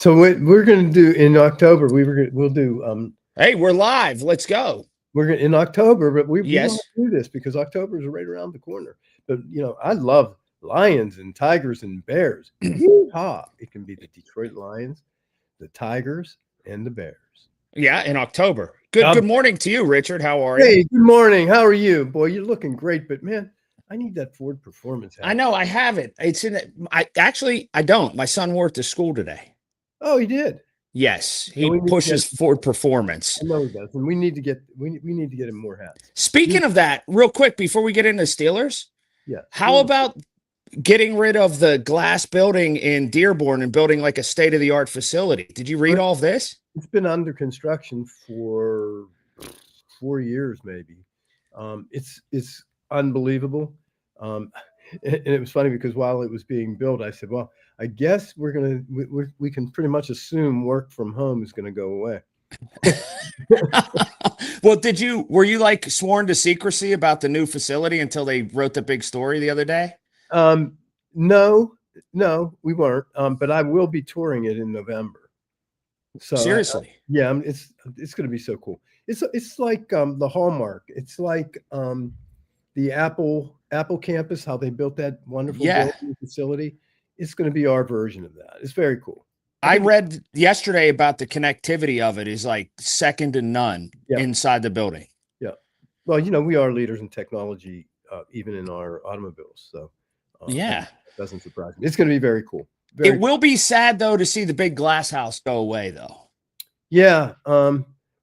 So what we're going to do in October, we'll do Hey, we're live. Let's go. we're gonna, in October, but we want Yes. to do this because October is right around the corner. But I love lions and tigers and bears. Yeehaw! It can be the Detroit Lions, the Tigers, and the Bears. Yeah, in October. Good morning to you, Richard. How are you? Hey, good morning. How are you? Boy, you're looking great, but man, I need that Ford Performance hat. I know I have it. It's in it. I don't. My son wore it to school today. Oh, he did. Yes, And he pushes Ford Performance. I know he does, and we need to get him more hats. Speaking of that, real quick before we get into Steelers, Yeah. how about getting rid of the glass building in Dearborn and building like a state-of-the-art facility? Did you read all of this? It's been under construction for 4 years, maybe. It's unbelievable. And it was funny because while it was being built, I said, "Well, I guess we can pretty much assume work from home is going to go away." Well, were you like sworn to secrecy about the new facility until they wrote the big story the other day? No, we weren't. But I will be touring it in November. So seriously, yeah, it's going to be so cool. It's like the Hallmark. It's like the Apple campus, how they built that wonderful building facility. It's going to be our version of that. It's very cool. I read yesterday about the connectivity of it is like second to none inside the building. Yeah. Well, we are leaders in technology, even in our automobiles. So it doesn't surprise me. It's going to be very cool. It will be sad though to see the big glass house go away though. Yeah.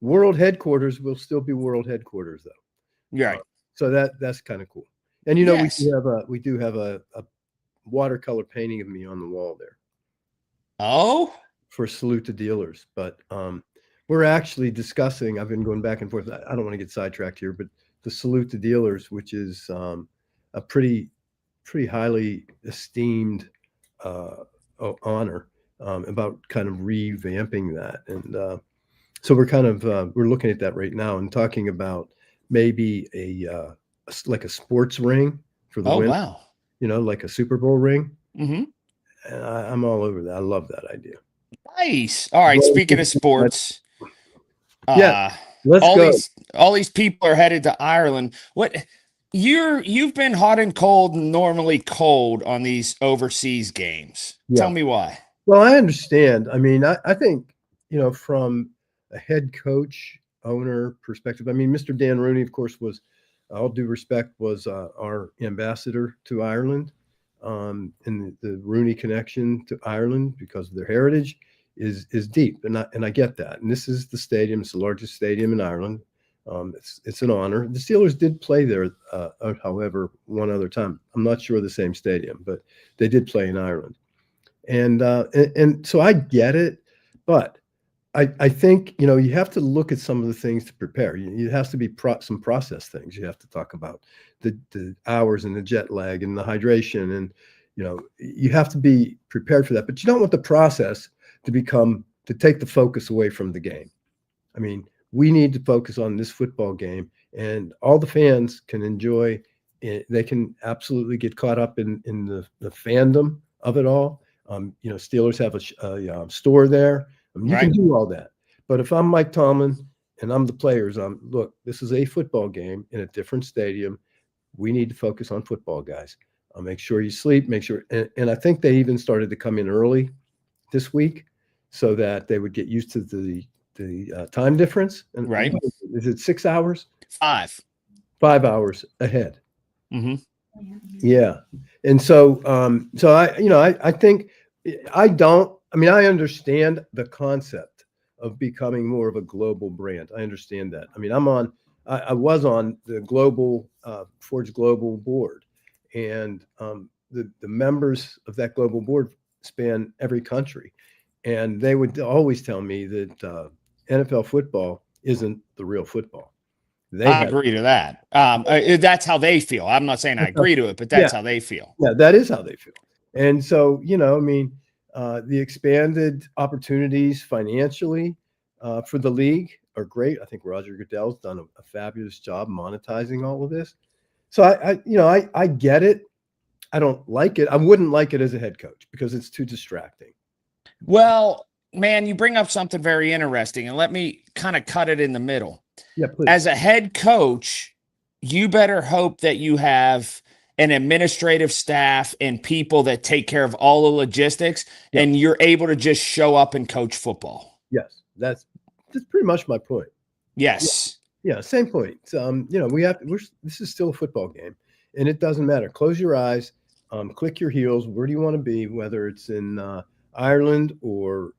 World headquarters will still be world headquarters though. Right. So that's kind of cool. And we do have a watercolor painting of me on the wall there. Oh, for Salute to Dealers. But we're actually discussing, I've been going back and forth. I don't want to get sidetracked here, but the Salute to Dealers, which is a pretty highly esteemed honor, about kind of revamping that. And so we're looking at that right now and talking about maybe like a sports ring for the win. Wow. Like a Super Bowl ring. Mm-hmm. And I'm all over that. I love that idea. Nice. All right. Speaking of sports, let's go. All these people are headed to Ireland. What you've been hot and cold, normally cold on these overseas games. Tell me why. Well, I understand. I mean, I think from a head coach owner perspective. I mean, Mr. Dan Rooney, of course, was, all due respect, was our ambassador to Ireland. And the Rooney connection to Ireland, because of their heritage, is deep, and I get that. And this is the stadium; it's the largest stadium in Ireland. It's an honor. The Steelers did play there, however, one other time. I'm not sure the same stadium, but they did play in Ireland, and so I get it, but I think you have to look at some of the things to prepare. It has to be some process things. You have to talk about the hours and the jet lag and the hydration, and you have to be prepared for that. But you don't want the process to take the focus away from the game. I mean, we need to focus on this football game, and all the fans can enjoy it. They can absolutely get caught up in the fandom of it all. Steelers have a store there. You can do all that. But if I'm Mike Tomlin and I'm the players, look, this is a football game in a different stadium. We need to focus on football, guys. Make sure you sleep, make sure. And I think they even started to come in early this week so that they would get used to the time difference. And is it 6 hours? 5. 5 hours ahead. Mm-hmm. Yeah. And so I think I understand the concept of becoming more of a global brand. I understand that. I mean, I was on the global Ford's global board, and the members of that global board span every country, and they would always tell me that NFL football isn't the real football. I agree to that. That's how they feel. I'm not saying I agree to it, but that's how they feel. Yeah, that is how they feel. And so, the expanded opportunities financially for the league are great. I think Roger Goodell's done a fabulous job monetizing all of this. So I get it. I don't like it. I wouldn't like it as a head coach because it's too distracting. Well, man, you bring up something very interesting, and let me kind of cut it in the middle. Yeah, please. As a head coach, you better hope that you have an administrative staff and people that take care of all the logistics, and you're able to just show up and coach football. Yes, that's pretty much my point. Yes. Yeah, same point. This is still a football game, and it doesn't matter. Close your eyes, click your heels. Where do you want to be? Whether it's in Ireland or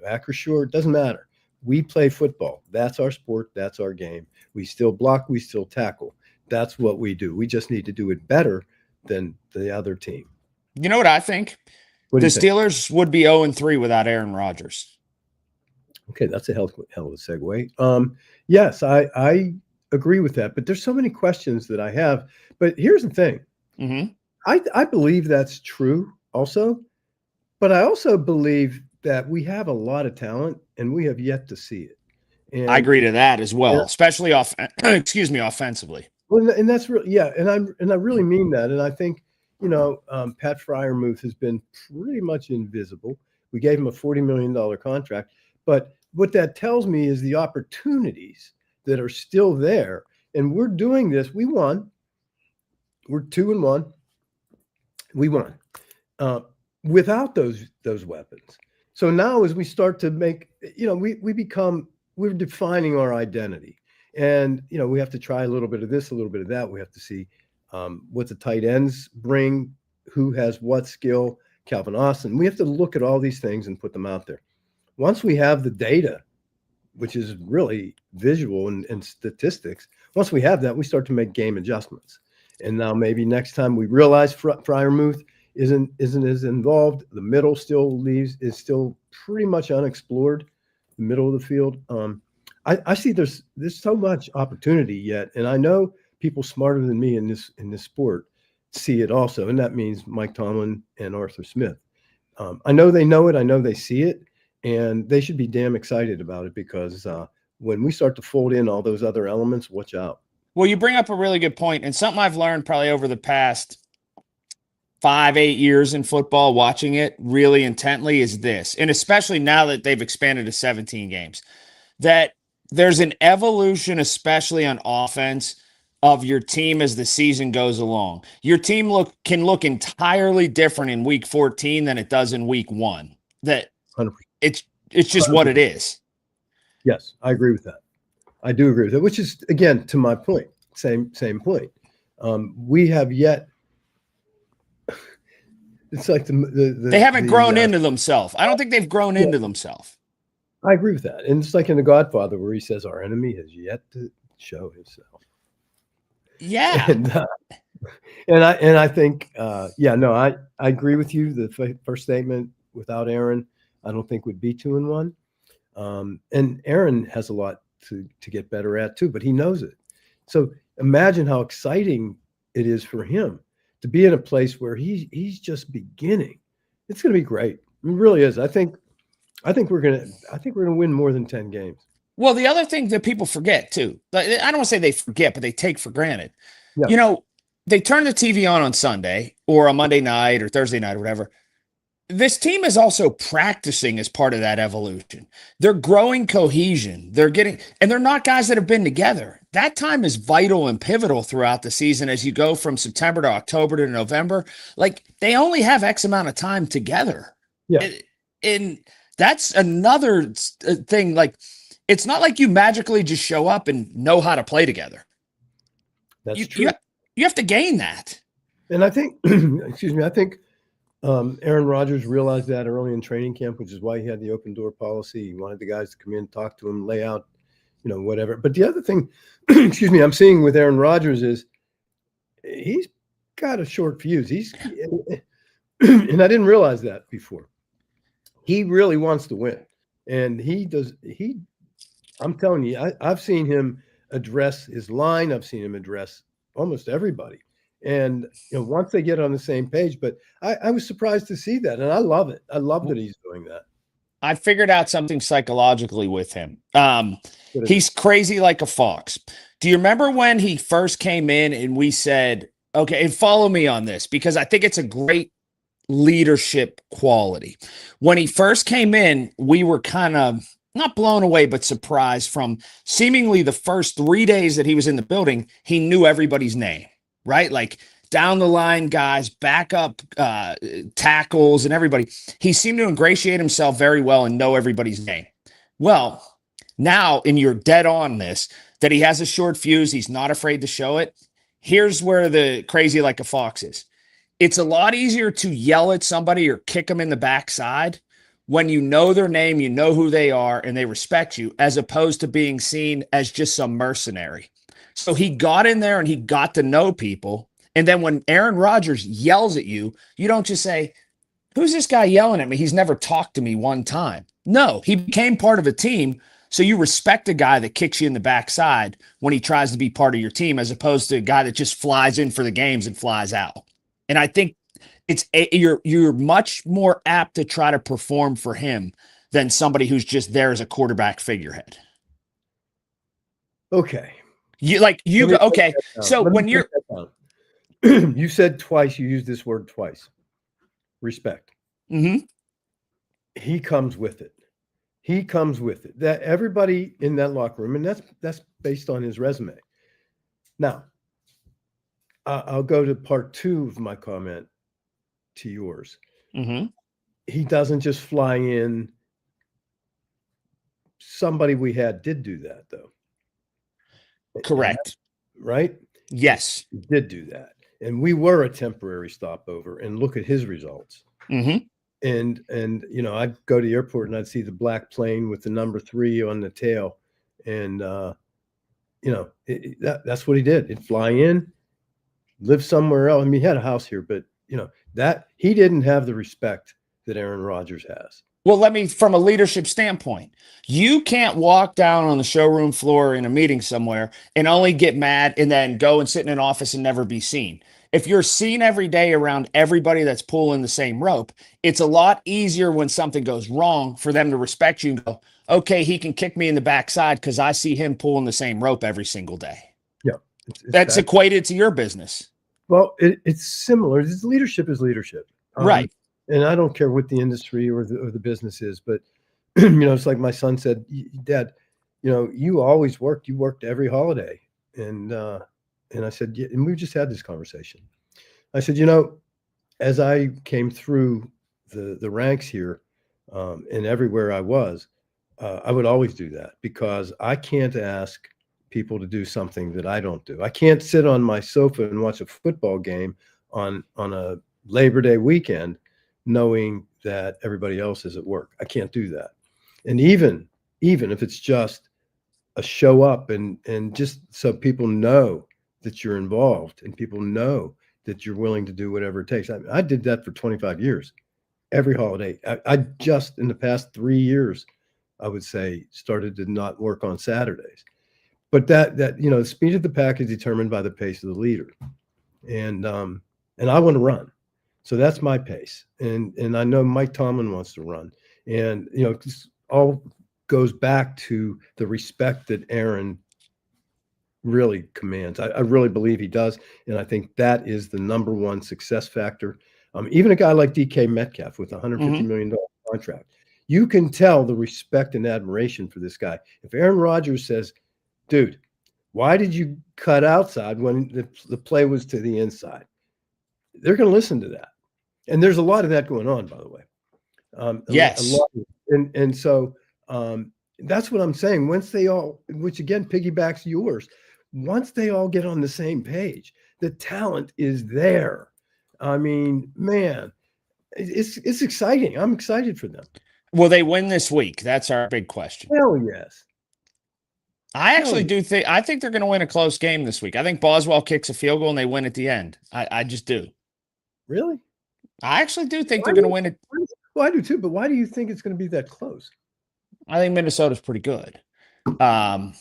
Acrisure, it doesn't matter. We play football. That's our sport. That's our game. We still block. We still tackle. That's what we do. We just need to do it better than the other team. You know what I think? The Steelers would be 0-3 without Aaron Rodgers. Okay, that's a hell of a segue. Yes, I agree with that. But there's so many questions that I have. But here's the thing. Mm-hmm. I believe that's true also. But I also believe that we have a lot of talent and we have yet to see it. And I agree to that as well, especially offensively. Well, and that's really, and I really mean that. And I think, Pat Freiermuth has been pretty much invisible. We gave him a $40 million contract, but what that tells me is the opportunities that are still there. And we're doing this. We won. We're 2-1. We won without those weapons. So now as we start to make, we're defining our identity. And, we have to try a little bit of this, a little bit of that. We have to see what the tight ends bring, who has what skill, Calvin Austin. We have to look at all these things and put them out there. Once we have the data, which is really visual and statistics, once we have that, we start to make game adjustments. And now maybe next time we realize Freiermuth isn't as involved, the middle is still pretty much unexplored, the middle of the field. I see there's so much opportunity yet, and I know people smarter than me in this sport see it also, and that means Mike Tomlin and Arthur Smith. I know they know it. I know they see it, and they should be damn excited about it because when we start to fold in all those other elements, watch out. Well, you bring up a really good point, and something I've learned probably over the past 5-8 years in football, watching it really intently, is this, and especially now that they've expanded to 17 games, that there's an evolution, especially on offense, of your team as the season goes along. Your team can look entirely different in week 14 than it does in week 1. That 100%. It's just 100%. What it is. Yes, I agree with that. I do agree with that, which is, again, to my point, same point. We have yet. It's like they haven't grown into themselves. I don't think they've grown into themselves. I agree with that. And it's like in The Godfather where he says, our enemy has yet to show himself. Yeah. And I think, I agree with you. The first statement, without Aaron, I don't think would be 2-1. And Aaron has a lot to get better at too, but he knows it. So imagine how exciting it is for him to be in a place where he's just beginning. It's going to be great. It really is. I think we're gonna win more than 10 games. Well, the other thing that people forget too, I don't want to say they forget, but they take for granted. Yeah. They turn the TV on Sunday or a Monday night or Thursday night or whatever. This team is also practicing as part of that evolution. They're growing cohesion. And they're not guys that have been together. That time is vital and pivotal throughout the season as you go from September to October to November. Like, they only have X amount of time together. Yeah. And that's another thing. Like, it's not like you magically just show up and know how to play together. That's true. You have to gain that. And I think, I think Aaron Rodgers realized that early in training camp, which is why he had the open door policy. He wanted the guys to come in, talk to him, lay out, whatever. But the other thing, I'm seeing with Aaron Rodgers is he's got a short fuse. And I didn't realize that before. He really wants to win. And I'm telling you, I've seen him address his line. I've seen him address almost everybody. And once they get on the same page, but I was surprised to see that, and I love it. I love that he's doing that. I figured out something psychologically with him. He's crazy like a fox. Do you remember when he first came in and we said, okay, and follow me on this because I think it's a great leadership quality. When he first came in, we were kind of not blown away, but surprised from seemingly the first 3 days that he was in the building. He knew everybody's name, right? Like down the line guys, backup tackles, and everybody. He seemed to ingratiate himself very well and know everybody's name. Well, now, and you're dead on this, that he has a short fuse. He's not afraid to show it. Here's where the crazy like a fox is. It's a lot easier to yell at somebody or kick them in the backside when you know their name, you know who they are, and they respect you, as opposed to being seen as just some mercenary. So he got in there and he got to know people. And then when Aaron Rodgers yells at you, you don't just say, who's this guy yelling at me? He's never talked to me one time. No, he became part of a team. So you respect a guy that kicks you in the backside when he tries to be part of your team, as opposed to a guy that just flies in for the games and flies out. And I think you're much more apt to try to perform for him than somebody who's just there as a quarterback figurehead. Okay. Okay. So when you're you said twice, you used this word twice. Respect. Mm-hmm. He comes with it. He comes with it. That everybody in that locker room, and that's based on his resume. Now, I'll go to part 2 of my comment to yours. Mm-hmm. He doesn't just fly in. Somebody we had did do that, though. Correct. Right? Yes. He did do that. And we were a temporary stopover, and look at his results. Mm-hmm. And I'd go to the airport and I'd see the black plane with the number 3 on the tail. And, that's what he did. He'd fly in, live somewhere else. I mean, he had a house here, but, that he didn't have the respect that Aaron Rodgers has. Well, from a leadership standpoint, you can't walk down on the showroom floor in a meeting somewhere and only get mad and then go and sit in an office and never be seen. If you're seen every day around everybody that's pulling the same rope, it's a lot easier when something goes wrong for them to respect you and go, okay, he can kick me in the backside because I see him pulling the same rope every single day. Yeah. That's equated to your business. Well, it's similar. Leadership is leadership. Right. And I don't care what the industry or the business is, but, it's like my son said, Dad, you always worked. You worked every holiday. And I said, yeah, and we just had this conversation. I said, as I came through the ranks here and everywhere I was, I would always do that because I can't ask people to do something that I don't do. I can't sit on my sofa and watch a football game on a Labor Day weekend knowing that everybody else is at work. I can't do that. And even if it's just a show up and just so people know that you're involved and people know that you're willing to do whatever it takes. I did that for 25 years, every holiday. I just in the past 3 years, I would say, started to not work on Saturdays. But that the speed of the pack is determined by the pace of the leader. And I want to run. So that's my pace. And I know Mike Tomlin wants to run. And, this all goes back to the respect that Aaron really commands. I really believe he does. And I think that is the number one success factor. Even a guy like DK Metcalf with a $150 million contract, you can tell the respect and admiration for this guy. If Aaron Rodgers says, dude, why did you cut outside when the play was to the inside? They're going to listen to that. And there's a lot of that going on, by the way. Yes. And so that's what I'm saying. Once they all, which again piggybacks yours, once they all get on the same page, the talent is there. I mean, man, it's exciting. I'm excited for them. Will they win this week? That's our big question. Hell yes. I think they're going to win a close game this week. I think Boswell kicks a field goal and they win at the end. I just do. Really? I actually do think they're going to win it. Well, I do too, but why do you think it's going to be that close? I think Minnesota's pretty good. I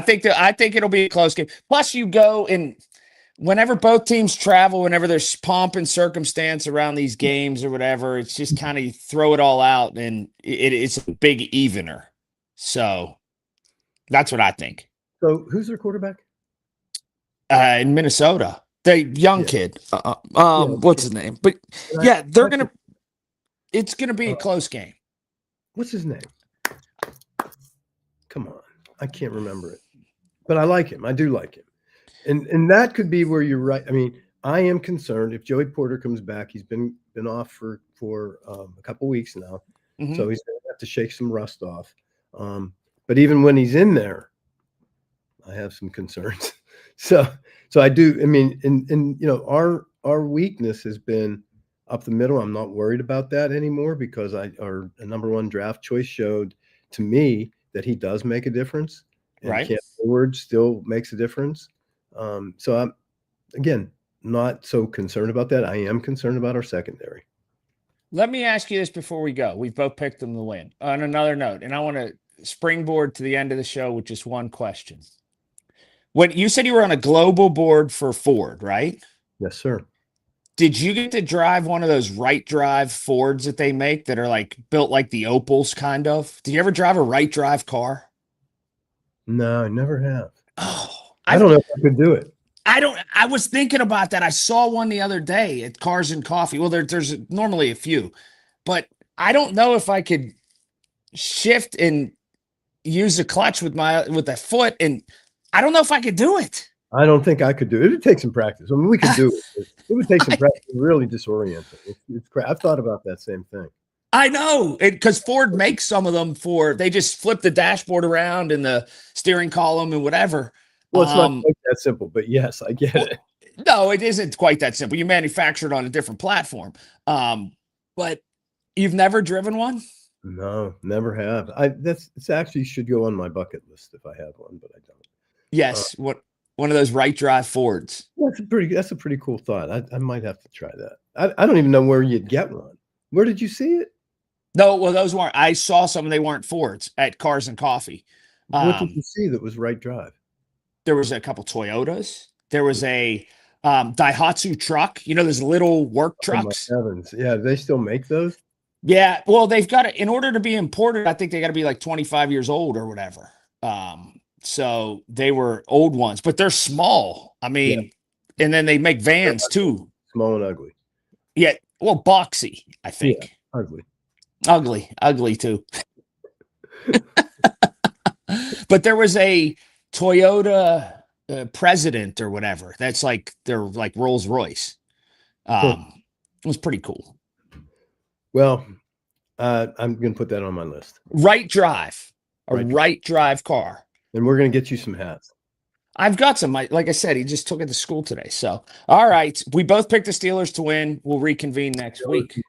think it'll be a close game. Plus, you go and whenever both teams travel, whenever there's pomp and circumstance around these games or whatever, it's just kind of you throw it all out and it's a big evener. So that's what I think. So who's their quarterback? In Minnesota. The young Yeah. kid. Yeah. What's his name? But yeah, it's gonna be a close game. What's his name? Come on. I can't remember it. But I like him. I do like him. And that could be where you're right. I mean, I am concerned if Joey Porter comes back. He's been off for a couple weeks now, so he's going to have to shake some rust off. But even when he's in there, I have some concerns. so I do. I mean, and our weakness has been up the middle. I'm not worried about that anymore because our number one draft choice showed to me that he does make a difference, and Right. Cam Hayward still makes a difference. So I'm, again, not so concerned about that. I am concerned about our secondary. Let me ask you this before we go. We've both picked them to win. On another note, and I want to springboard to the end of the show with just one question. When you said you were on a global board for Ford, right? Yes, sir. Did you get to drive one of those right drive Fords that they make that are like built like the Opals kind of? Did you ever drive a right drive car? No, I never have. Oh, I don't know if I could do it. I was thinking about that. I saw one the other day at Cars and Coffee. Well, there's normally a few, but I don't know if I could shift and use the clutch with the foot, and I don't know if I could do it. I don't think I could do it. It would take some practice. I mean, we could do it. It would take some practice. Really disorienting. It's I've thought about that same thing. I know, because Ford makes some of them they just flip the dashboard around and the steering column and whatever. Well, it's not quite that simple, but yes, I get it. No, it isn't quite that simple. You manufacture it on a different platform. But you've never driven one? No, never have. It's actually should go on my bucket list if I have one, but I don't. Yes, one of those right drive Fords. That's a pretty cool thought. I might have to try that. I don't even know where you'd get one. Where did you see it? No, well, those weren't. I saw some, and they weren't Fords at Cars and Coffee. What did you see that was right drive? There was a couple Toyotas. There was a Daihatsu truck. You know, those little work trucks. Oh my heavens. Yeah, they still make those? Yeah. Well, they've got to, in order to be imported, I think they got to be like 25 years old or whatever. So they were old ones, but they're small. I mean, and then they make vans too. Small and ugly. Yeah. Well, boxy, I think. Yeah, ugly. Ugly too. But there was a Toyota President or whatever. That's like they're like Rolls Royce. It was pretty cool. Well, I'm going to put that on my list. Right drive, right drive car, and we're going to get you some hats. I've got some. Like I said, he just took it to school today. So, all right, we both picked the Steelers to win. We'll reconvene next week.